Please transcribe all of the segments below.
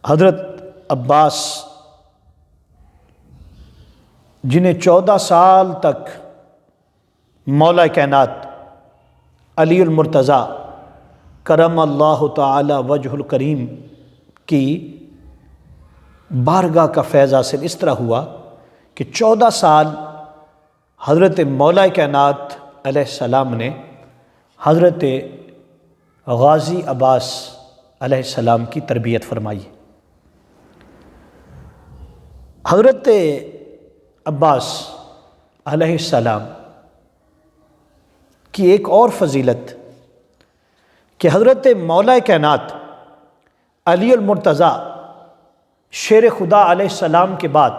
حضرت عباس جنہیں 14 سال تک مولا کائنات علی المرتضیٰ کرم اللہ تعالی وجہ الکریم کی بارگاہ کا فیض حاصل اس طرح ہوا کہ 14 سال حضرت مولا کائنات علیہ السلام نے حضرت غازی عباس علیہ السلام کی تربیت فرمائی۔ حضرت عباس علیہ السلام کی ایک اور فضیلت کہ حضرت مولا کائنات علی المرتضیٰ شیر خدا علیہ السلام کے بعد،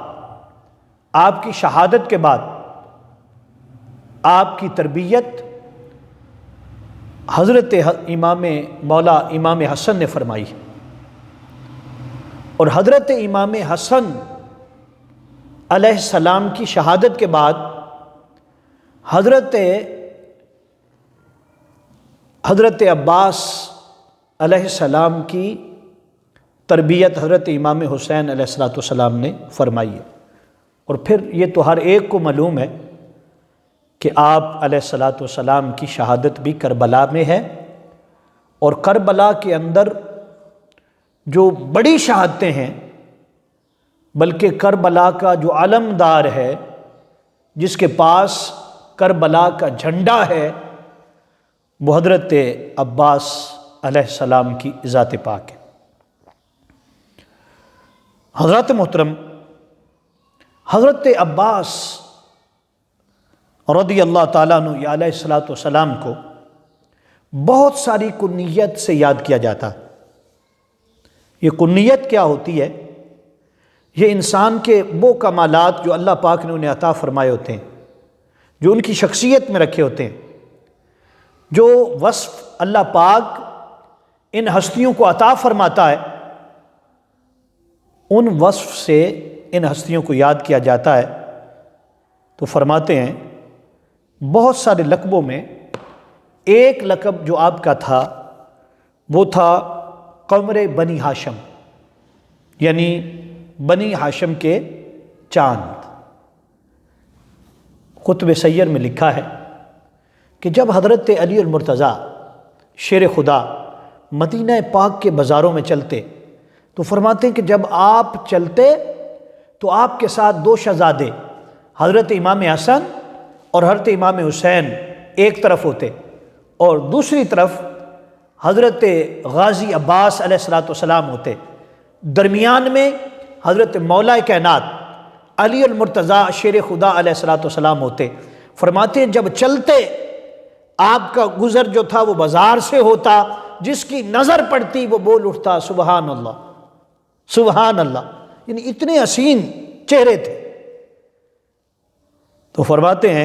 آپ کی شہادت کے بعد، آپ کی تربیت حضرت امام حسن نے فرمائی، اور حضرت امام حسن علیہ السلام کی شہادت کے بعد حضرت عباس علیہ السلام کی تربیت حضرت امام حسین علیہ السلام نے فرمائی ہے۔ اور پھر یہ تو ہر ایک کو معلوم ہے کہ آپ علیہ السلام کی شہادت بھی کربلا میں ہے، اور کربلا کے اندر جو بڑی شہادتیں ہیں، بلکہ کربلا کا جو علمدار ہے، جس کے پاس کربلا کا جھنڈا ہے، وہ حضرت عباس علیہ السلام کی ذات پاک ہے۔ حضرت محترم، حضرت عباس رضی اللہ تعالیٰ عنہ علیہ السلام کو بہت ساری کنیت سے یاد کیا جاتا ہے۔ یہ کنیت کیا ہوتی ہے؟ یہ انسان کے وہ کمالات جو اللہ پاک نے انہیں عطا فرمائے ہوتے ہیں، جو ان کی شخصیت میں رکھے ہوتے ہیں، جو وصف اللہ پاک ان ہستیوں کو عطا فرماتا ہے، ان وصف سے ان ہستیوں کو یاد کیا جاتا ہے۔ تو فرماتے ہیں بہت سارے لقبوں میں ایک لقب جو آپ کا تھا وہ تھا قمر بنی ہاشم، یعنی بنی ہاشم کے چاند۔ قطب سیر میں لکھا ہے کہ جب حضرت علی المرتضیٰ شیر خدا مدینہ پاک کے بازاروں میں چلتے تو فرماتے ہیں کہ جب آپ چلتے تو آپ کے ساتھ 2 شہزادے حضرت امام حسن اور حضرت امام حسین ایک طرف ہوتے، اور دوسری طرف حضرت غازی عباس علیہ السلام ہوتے، درمیان میں حضرت مولا کائنات علی المرتضیٰ شیر خدا علیہ السلام ہوتے۔ فرماتے ہیں جب چلتے آپ کا گزر جو تھا وہ بازار سے ہوتا، جس کی نظر پڑتی وہ بول اٹھتا سبحان اللہ سبحان اللہ، یعنی اتنے حسین چہرے تھے۔ تو فرماتے ہیں